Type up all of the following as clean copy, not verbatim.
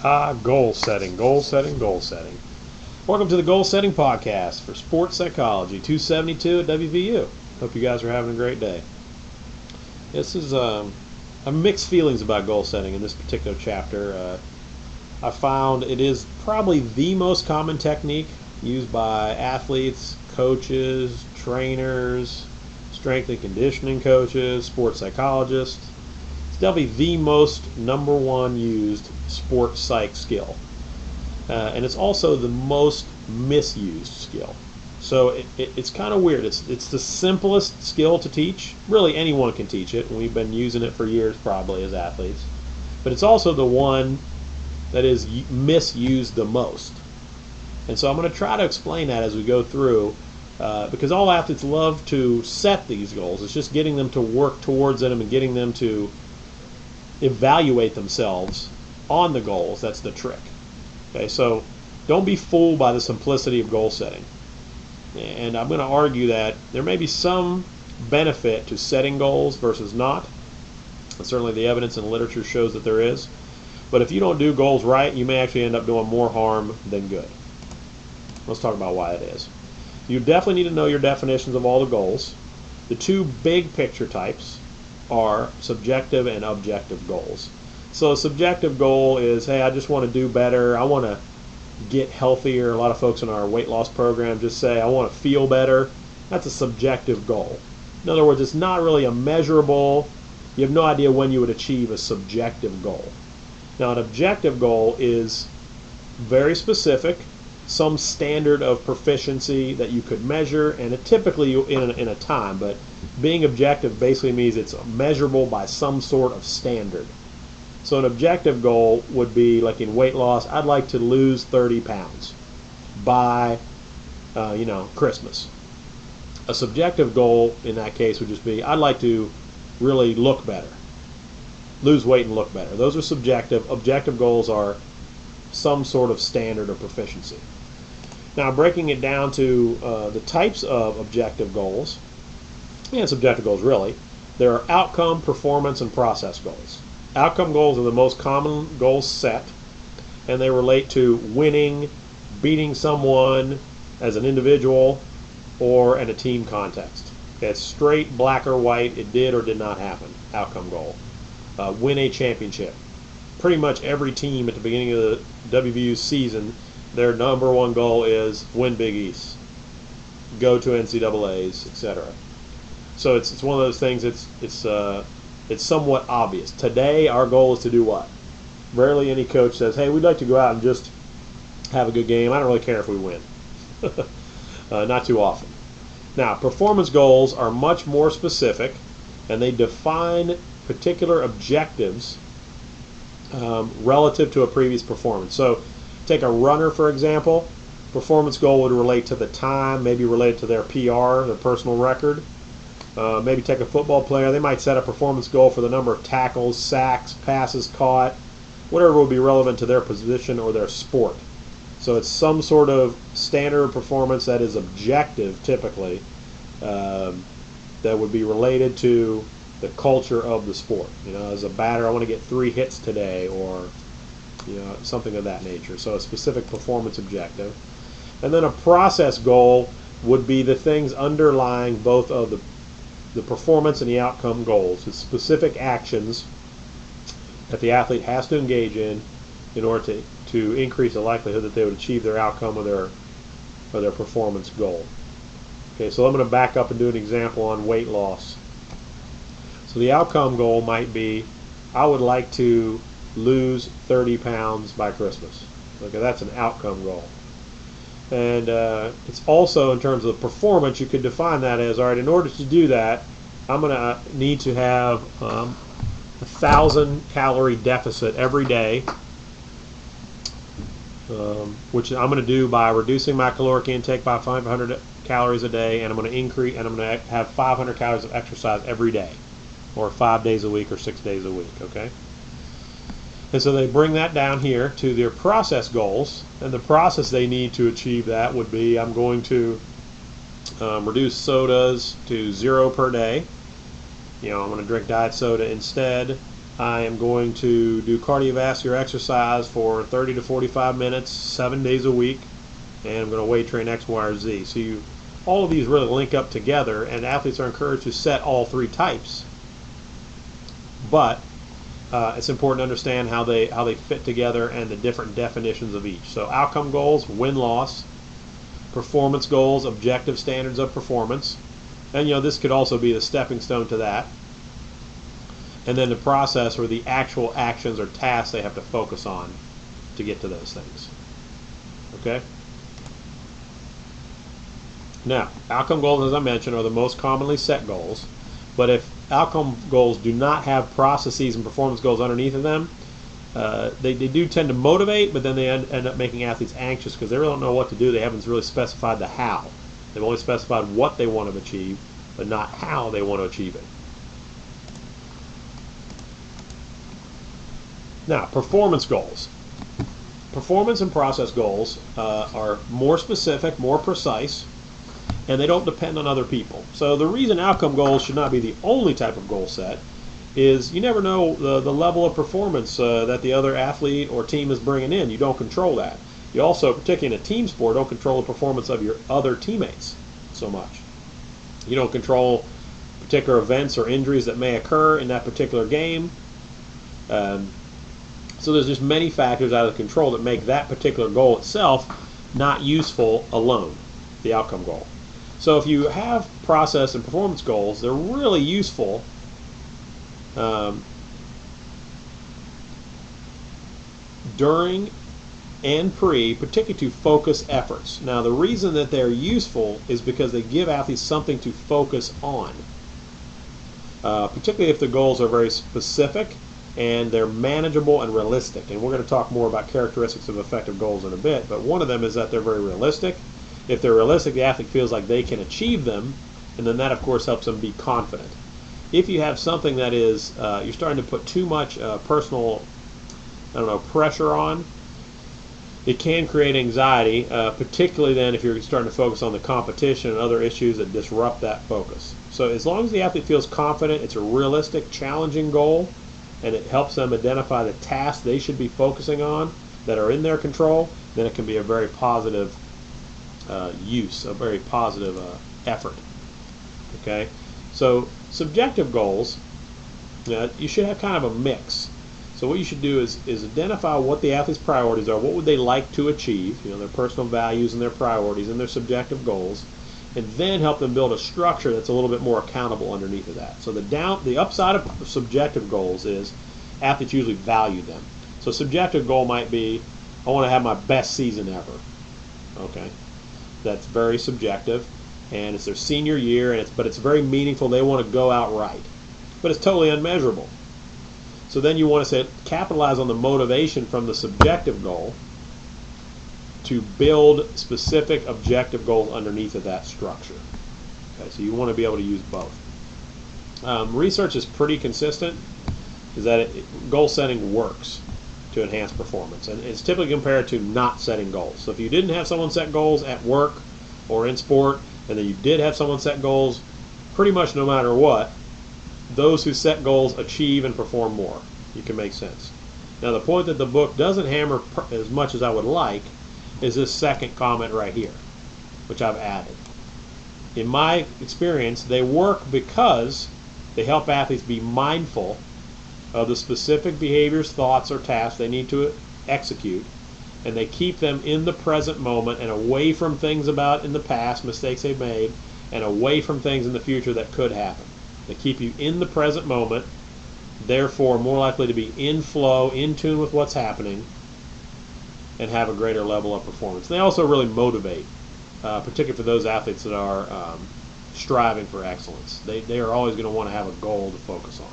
Goal setting, goal setting, goal setting. Welcome to the Goal Setting Podcast for Sports Psychology 272 at WVU. Hope you guys are having a great day. This is, I have mixed feelings about goal setting in this particular chapter. I found it is probably the most common technique used by athletes, coaches, trainers, strength and conditioning coaches, sports psychologists. It's definitely the most number one used sports psych skill. And it's also the most misused skill. So it's kind of weird. It's the simplest skill to teach. Really, anyone can teach it. We've been using it for years probably as athletes. But it's also the one that is misused the most. And so I'm going to try to explain that as we go through, because all athletes love to set these goals. It's just getting them to work towards them and getting them to evaluate themselves on the goals. That's the trick. Okay, so don't be fooled by the simplicity of goal setting. And I'm going to argue that there may be some benefit to setting goals versus not. And certainly the evidence in the literature shows that there is. But if you don't do goals right, you may actually end up doing more harm than good. Let's talk about why it is. You definitely need to know your definitions of all the goals. The two big picture types are subjective and objective goals. So a subjective goal is, hey, I just want to do better. I want to get healthier. A lot of folks in our weight loss program just say, I want to feel better. That's a subjective goal. In other words, it's not really a measurable. You have no idea when you would achieve a subjective goal. Now, an objective goal is very specific, some standard of proficiency that you could measure, and it typically in a time, but being objective basically means it's measurable by some sort of standard. So an objective goal would be, like in weight loss, I'd like to lose 30 pounds by, Christmas. A subjective goal in that case would just be, I'd like to really look better, lose weight and look better. Those are subjective. Objective goals are some sort of standard of proficiency. Now, breaking it down to the types of objective goals, and subjective goals really, there are outcome, performance, and process goals. Outcome goals are the most common goals set, and they relate to winning, beating someone as an individual, or in a team context. It's straight black or white, it did or did not happen, outcome goal. Win a championship. Pretty much every team at the beginning of the WVU season, their number one goal is win Big East, go to NCAAs, etc. So it's one of those things. It's somewhat obvious. Today, our goal is to do what? Rarely any coach says, hey, we'd like to go out and just have a good game. I don't really care if we win. Not too often. Now, performance goals are much more specific, and they define particular objectives relative to a previous performance. So, take a runner, for example. Performance goal would relate to the time, maybe related to their PR, their personal record. Maybe take a football player. They might set a performance goal for the number of tackles, sacks, passes caught, whatever would be relevant to their position or their sport. So it's some sort of standard of performance that is objective, typically, that would be related to the culture of the sport. As a batter, I want to get 3 hits today, or something of that nature. So a specific performance objective. And then a process goal would be the things underlying both of the performance and the outcome goals. It's specific actions that the athlete has to engage in order to increase the likelihood that they would achieve their outcome or their performance goal. Okay, so I'm going to back up and do an example on weight loss. So the outcome goal might be, I would like to lose 30 pounds by Christmas. Okay, that's an outcome goal. And it's also, in terms of performance, you could define that as, all right, in order to do that, I'm going to need to have 1,000 calorie deficit every day, which I'm going to do by reducing my caloric intake by 500 calories a day, and I'm going to have 500 calories of exercise every day, or 5 days a week or 6 days a week, okay? And so they bring that down here to their process goals, and the process they need to achieve that would be, I'm going to reduce sodas to 0 per day. I'm going to drink diet soda instead. I am going to do cardiovascular exercise for 30 to 45 minutes, 7 days a week, and I'm going to weight train X, Y, or Z. So all of these really link up together, and athletes are encouraged to set all three types. But it's important to understand how they fit together and the different definitions of each. So outcome goals, win-loss. Performance goals, objective standards of performance. And this could also be the stepping stone to that. And then the process, or the actual actions or tasks they have to focus on to get to those things. Okay? Now, outcome goals, as I mentioned, are the most commonly set goals. But if outcome goals do not have processes and performance goals underneath of them, they do tend to motivate, but then they end up making athletes anxious because they really don't know what to do. They haven't really specified the how. They've only specified what they want to achieve, but not how they want to achieve it. Now, performance goals. Performance and process goals are more specific, more precise, and they don't depend on other people. So the reason outcome goals should not be the only type of goal set is you never know the level of performance that the other athlete or team is bringing in. You don't control that. You also, particularly in a team sport, don't control the performance of your other teammates so much. You don't control particular events or injuries that may occur in that particular game. So there's just many factors out of control that make that particular goal itself not useful alone, the outcome goal. So if you have process and performance goals, they're really useful during and particularly to focus efforts. Now, the reason that they're useful is because they give athletes something to focus on, particularly if the goals are very specific and they're manageable and realistic. And we're going to talk more about characteristics of effective goals in a bit, but one of them is that they're very realistic. If they're realistic, the athlete feels like they can achieve them, and then that, of course, helps them be confident. If you have something that is, you're starting to put too much personal, pressure on, it can create anxiety, particularly then if you're starting to focus on the competition and other issues that disrupt that focus. So as long as the athlete feels confident, it's a realistic, challenging goal, and it helps them identify the tasks they should be focusing on that are in their control, then it can be a very positive use, a very positive effort. Okay? So subjective goals, you should have kind of a mix. So what you should do is identify what the athlete's priorities are, what would they like to achieve, their personal values and their priorities and their subjective goals, and then help them build a structure that's a little bit more accountable underneath of that. So the upside of subjective goals is athletes usually value them. So subjective goal might be, I want to have my best season ever. Okay, that's very subjective, and it's their senior year, but it's very meaningful. They want to go out right, but it's totally unmeasurable. So then you want to capitalize on the motivation from the subjective goal to build specific objective goals underneath of that structure. Okay, so you want to be able to use both. Research is pretty consistent, is that goal setting works to enhance performance, and it's typically compared to not setting goals. So if you didn't have someone set goals at work or in sport, and then you did have someone set goals, pretty much no matter what, those who set goals achieve and perform more. You can make sense. Now, the point that the book doesn't hammer as much as I would like is this second comment right here, which I've added. In my experience, they work because they help athletes be mindful of the specific behaviors, thoughts, or tasks they need to execute, and they keep them in the present moment and away from things about in the past, mistakes they've made, and away from things in the future that could happen. They keep you in the present moment, therefore more likely to be in flow, in tune with what's happening, and have a greater level of performance. They also really motivate, particularly for those athletes that are striving for excellence. They are always going to want to have a goal to focus on.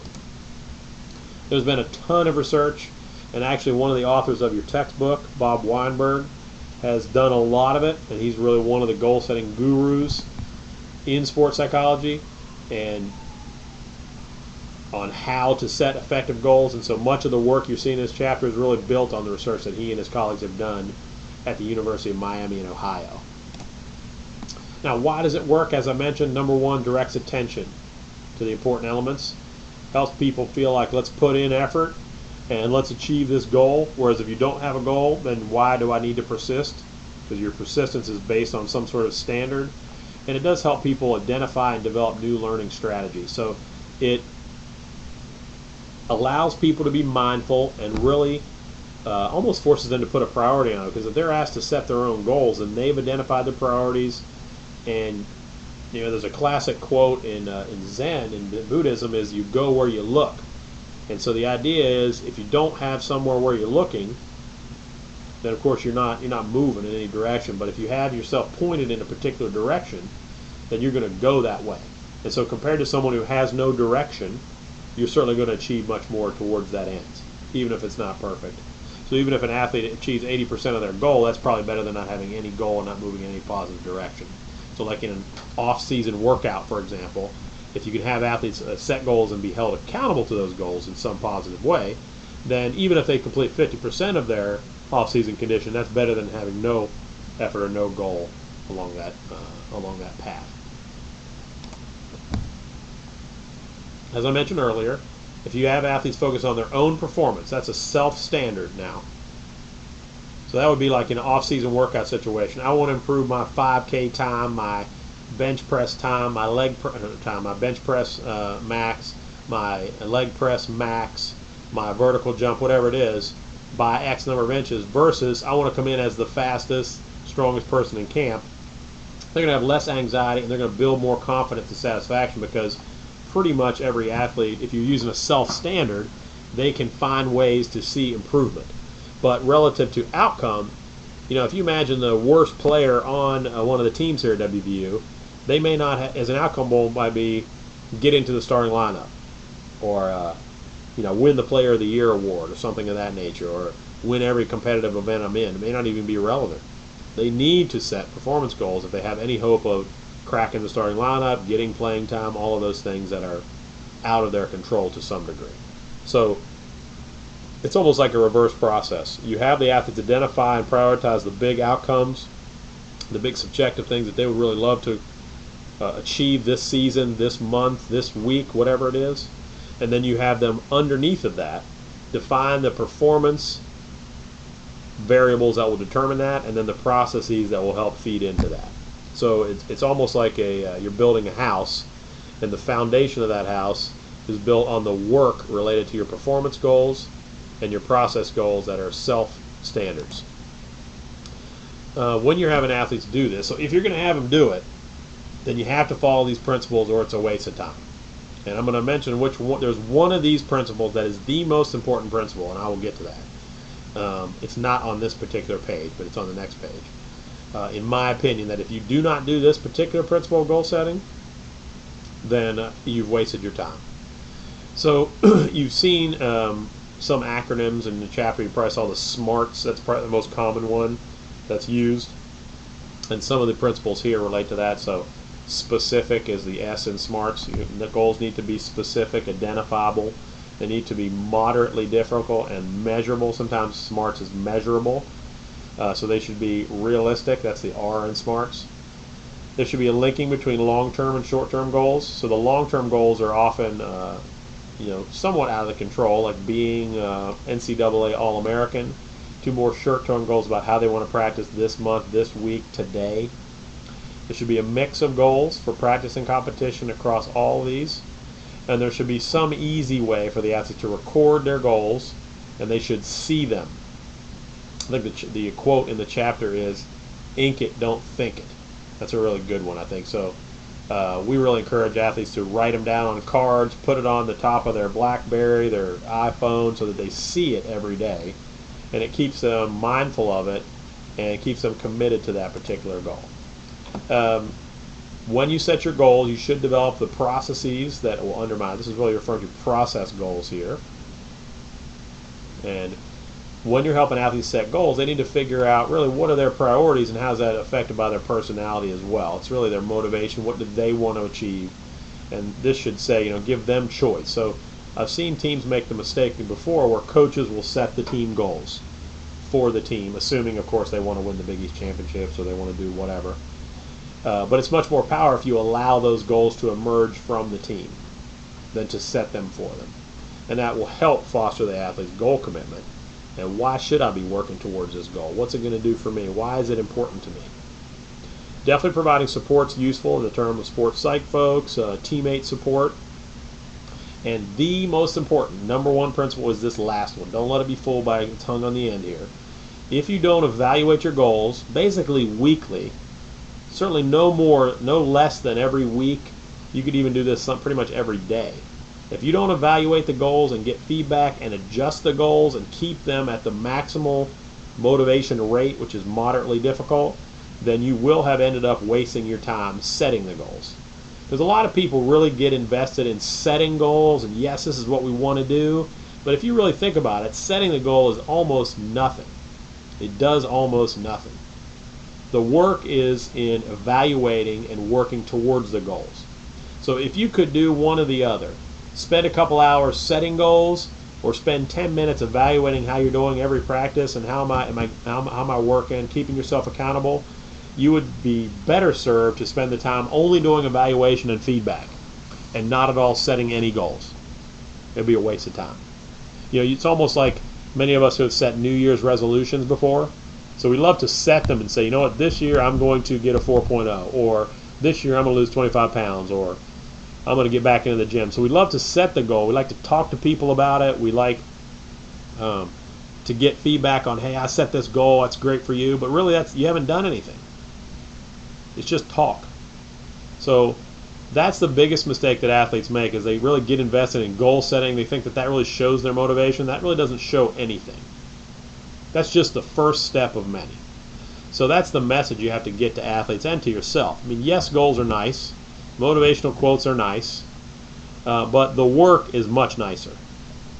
There's been a ton of research, and actually one of the authors of your textbook, Bob Weinberg, has done a lot of it, and he's really one of the goal-setting gurus in sports psychology and on how to set effective goals. And so much of the work you see in this chapter is really built on the research that he and his colleagues have done at the University of Miami in Ohio. Now, why does it work? As I mentioned, number one, directs attention to the important elements. helps people feel like let's put in effort and let's achieve this goal. Whereas if you don't have a goal, then why do I need to persist? Because your persistence is based on some sort of standard. And it does help people identify and develop new learning strategies. So it allows people to be mindful and really almost forces them to put a priority on it. Because if they're asked to set their own goals and they've identified the priorities, and there's a classic quote in Zen, in Buddhism, is you go where you look. And so the idea is if you don't have somewhere where you're looking, then of course you're not moving in any direction. But if you have yourself pointed in a particular direction, then you're going to go that way. And so compared to someone who has no direction, you're certainly going to achieve much more towards that end, even if it's not perfect. So even if an athlete achieves 80% of their goal, that's probably better than not having any goal and not moving in any positive direction. So like in an off-season workout, for example, if you can have athletes set goals and be held accountable to those goals in some positive way, then even if they complete 50% of their off-season condition, that's better than having no effort or no goal along that path. As I mentioned earlier, if you have athletes focus on their own performance, that's a self-standard now. So that would be like in an off-season workout situation. I want to improve my 5K time, my bench press time, my time, my bench press max, my leg press max, my vertical jump, whatever it is, by X number of inches, versus I want to come in as the fastest, strongest person in camp. They're going to have less anxiety and they're going to build more confidence and satisfaction, because pretty much every athlete, if you're using a self-standard, they can find ways to see improvement. But relative to outcome, if you imagine the worst player on one of the teams here at WVU, they may not, as an outcome goal, might be get into the starting lineup, or win the Player of the Year award, or something of that nature, or win every competitive event I'm in. It may not even be relevant. They need to set performance goals if they have any hope of cracking the starting lineup, getting playing time, all of those things that are out of their control to some degree. So it's almost like a reverse process. You have the athletes identify and prioritize the big outcomes, the big subjective things that they would really love to achieve this season, this month, this week, whatever it is. And then you have them underneath of that define the performance variables that will determine that, and then the processes that will help feed into that. So it's almost like you're building a house, and the foundation of that house is built on the work related to your performance goals and your process goals that are self-standards. When you're having athletes do this, so if you're going to have them do it, then you have to follow these principles or it's a waste of time. And I'm going to mention which one. There's one of these principles that is the most important principle, and I will get to that. It's not on this particular page, but it's on the next page. In my opinion, that if you do not do this particular principle of goal setting, then you've wasted your time. So you've seen some acronyms in the chapter. You probably saw the SMARTs. That's probably the most common one that's used. And some of the principles here relate to that. So specific is the S in SMARTs. The goals need to be specific, identifiable. They need to be moderately difficult and measurable. Sometimes SMARTs is measurable. So they should be realistic. That's the R in SMARTs. There should be a linking between long-term and short-term goals. So the long-term goals are often, somewhat out of the control, like being NCAA All-American, to more short-term goals about how they want to practice this month, this week, today. There should be a mix of goals for practice and competition across all of these. And there should be some easy way for the athlete to record their goals, and they should see them. I think the quote in the chapter is, "Ink it, don't think it." That's a really good one, I think. So we really encourage athletes to write them down on cards, put it on the top of their BlackBerry, their iPhone, so that they see it every day. And it keeps them mindful of it, and it keeps them committed to that particular goal. When you set your goal, you should develop the processes that will undermine. This is really referring to process goals here. And when you're helping athletes set goals, they need to figure out really what are their priorities and how is that affected by their personality as well. It's really their motivation. What do they want to achieve? And this should say, give them choice. So I've seen teams make the mistake before where coaches will set the team goals for the team, assuming, of course, they want to win the Big East championships or they want to do whatever. But it's much more power if you allow those goals to emerge from the team. than to set them for them. And that will help foster the athlete's goal commitment. And why should I be working towards this goal? What's it going to do for me? Why is it important to me? Definitely providing support's useful in the term of sports psych folks, teammate support. And the most important, number one principle is this last one. Don't let it be fooled by its tongue on the end here. If you don't evaluate your goals, basically weekly, certainly no less than every week, you could even do this pretty much every day. If you don't evaluate the goals and get feedback and adjust the goals and keep them at the maximal motivation rate, which is moderately difficult, then you will have ended up wasting your time setting the goals. Because a lot of people really get invested in setting goals, and yes, this is what we want to do, but if you really think about it, setting the goal is almost nothing. It does almost nothing. The work is in evaluating and working towards the goals. So if you could do one or the other, spend a couple hours setting goals, or spend 10 minutes evaluating how you're doing every practice and how am I working, keeping yourself accountable, you would be better served to spend the time only doing evaluation and feedback and not at all setting any goals. It would be a waste of time. It's almost like many of us who have set New Year's resolutions before. So we love to set them and say, you know what, this year I'm going to get a 4.0, or this year I'm going to lose 25 pounds, or I'm going to get back into the gym. So we love to set the goal. We like to talk to people about it. We like to get feedback on, hey, I set this goal, that's great for you, but really you haven't done anything. It's just talk. So that's the biggest mistake that athletes make, is they really get invested in goal setting. They think that really shows their motivation. That really doesn't show anything. That's just the first step of many. So that's the message you have to get to athletes and to yourself. I mean, yes, goals are nice. Motivational quotes are nice. But the work is much nicer.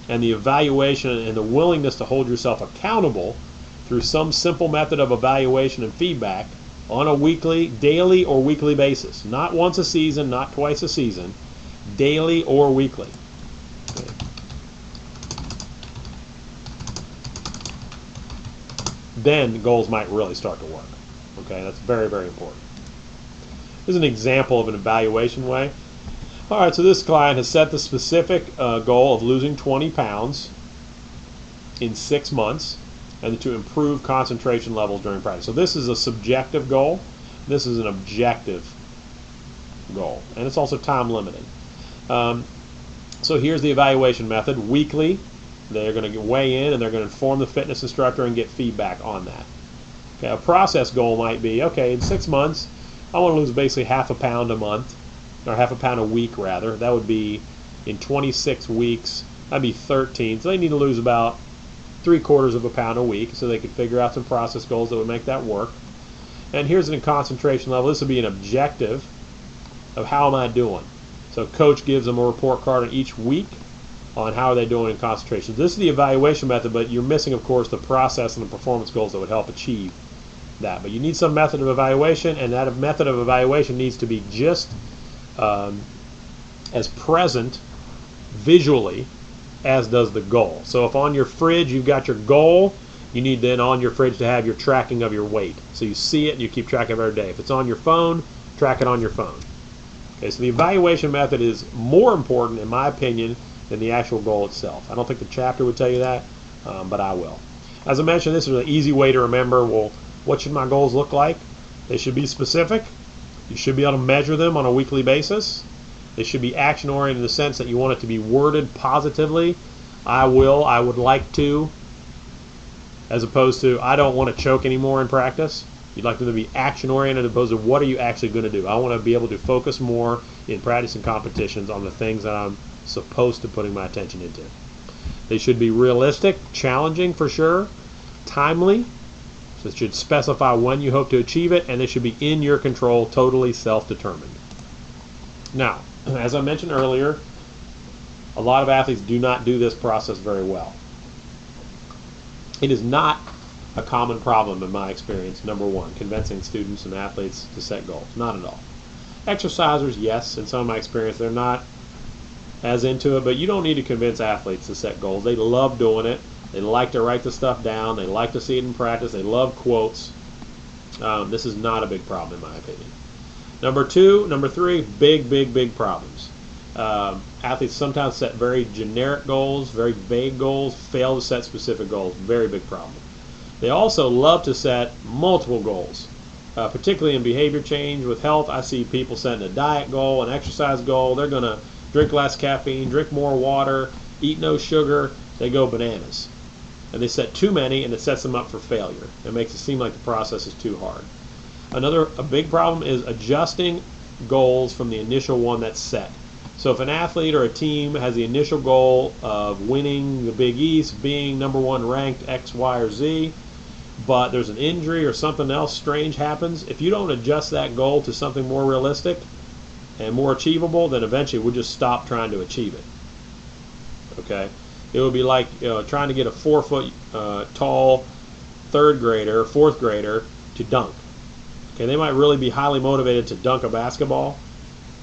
And the evaluation and the willingness to hold yourself accountable through some simple method of evaluation and feedback on a weekly, daily, or weekly basis. Not once a season, not twice a season, daily or weekly. Okay. Then goals might really start to work. Okay, that's very, very important. This is an example of an evaluation way. All right, so this client has set the specific goal of losing 20 pounds in 6 months and to improve concentration levels during practice. So this is a subjective goal. This is an objective goal. And it's also time limited. So here's the evaluation method. Weekly, they're going to weigh in and they're going to inform the fitness instructor and get feedback on that. Okay, a process goal might be, okay, in 6 months, I want to lose basically half a pound a month, or half a pound a week rather. That would be in 26 weeks, that'd be 13. So they need to lose about 3/4 of a pound a week, so they could figure out some process goals that would make that work. And here's a concentration level. This would be an objective of how am I doing. So coach gives them a report card on each week on how are they doing in concentration. This is the evaluation method, but you're missing, of course, the process and the performance goals that would help achieve that. But you need some method of evaluation, and that method of evaluation needs to be just as present visually as does the goal. So if on your fridge you've got your goal, you need then on your fridge to have your tracking of your weight. So you see it and you keep track of it every day. If it's on your phone, track it on your phone. Okay, so the evaluation method is more important, in my opinion, than the actual goal itself. I don't think the chapter would tell you that, but I will. As I mentioned, this is an easy way to remember, well, what should my goals look like? They should be specific. You should be able to measure them on a weekly basis. They should be action-oriented in the sense that you want it to be worded positively. I would like to, as opposed to, I don't want to choke anymore in practice. You'd like them to be action-oriented as opposed to what are you actually going to do. I want to be able to focus more in practice and competitions on the things that I'm supposed to putting my attention into. They should be realistic, challenging for sure, timely, so it should specify when you hope to achieve it, and they should be in your control, totally self-determined. Now, as I mentioned earlier, a lot of athletes do not do this process very well. It is not a common problem in my experience, number one, convincing students and athletes to set goals. Not at all. Exercisers, yes, in some of my experience, they're not as into it, but you don't need to convince athletes to set goals. They love doing it. They like to write the stuff down. They like to see it in practice. They love quotes. This is not a big problem in my opinion. Number three, big problems. athletes sometimes set very generic goals, very vague goals, fail to set specific goals. Very big problem. They also love to set multiple goals, particularly in behavior change with health. I see people setting a diet goal, an exercise goal. They're going to drink less caffeine, drink more water, eat no sugar. They go bananas. And they set too many, and it sets them up for failure. It makes it seem like the process is too hard. A big problem is adjusting goals from the initial one that's set. So if an athlete or a team has the initial goal of winning the Big East, being number one ranked X, Y, or Z, but there's an injury or something else strange happens, if you don't adjust that goal to something more realistic and more achievable, then eventually we'll just stop trying to achieve it. Okay? It would be like trying to get a 4 foot tall third grader, fourth grader to dunk. Okay, they might really be highly motivated to dunk a basketball,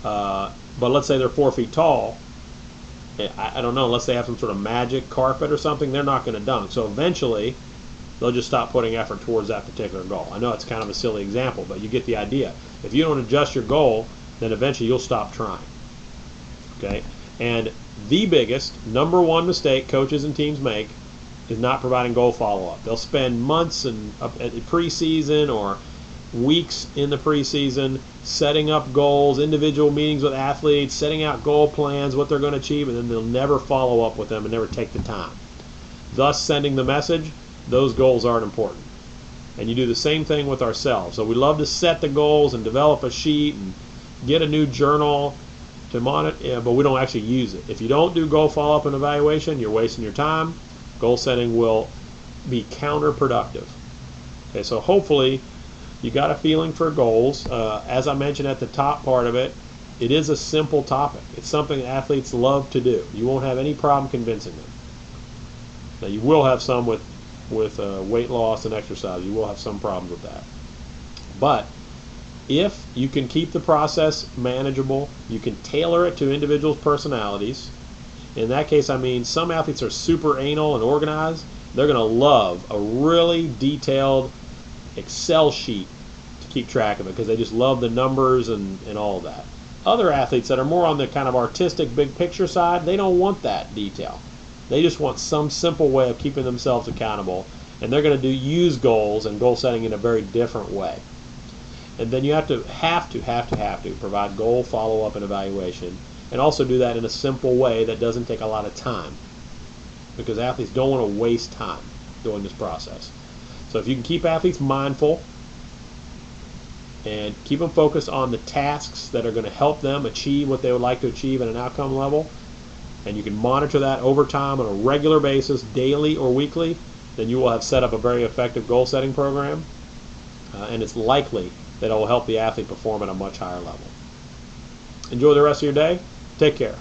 but let's say they're 4 feet tall. I don't know, unless they have some sort of magic carpet or something, they're not going to dunk. So eventually, they'll just stop putting effort towards that particular goal. I know it's kind of a silly example, but you get the idea. If you don't adjust your goal, then eventually you'll stop trying. Okay, and the biggest, number one mistake coaches and teams make is not providing goal follow-up. They'll spend months in preseason or weeks in the preseason setting up goals, individual meetings with athletes, setting out goal plans, what they're going to achieve, and then they'll never follow up with them and never take the time. Thus sending the message, those goals aren't important. And you do the same thing with ourselves. So we love to set the goals and develop a sheet and get a new journal to monitor, but we don't actually use it. If you don't do goal follow-up and evaluation, you're wasting your time. Goal setting will be counterproductive. Okay, so hopefully you got a feeling for goals. As I mentioned at the top part of it, it is a simple topic. It's something athletes love to do. You won't have any problem convincing them. Now you will have some with weight loss and exercise. You will have some problems with that. But if you can keep the process manageable, you can tailor it to individuals' personalities. In that case, I mean, some athletes are super anal and organized. They're going to love a really detailed Excel sheet to keep track of it because they just love the numbers and all of that. Other athletes that are more on the kind of artistic big picture side, they don't want that detail. They just want some simple way of keeping themselves accountable, and they're going to use goals and goal setting in a very different way. And then you have to provide goal follow-up and evaluation, and also do that in a simple way that doesn't take a lot of time, because athletes don't want to waste time doing this process. So if you can keep athletes mindful and keep them focused on the tasks that are going to help them achieve what they would like to achieve at an outcome level, and you can monitor that over time on a regular basis, daily or weekly, then you will have set up a very effective goal setting program, and it's likely that it will help the athlete perform at a much higher level. Enjoy the rest of your day. Take care.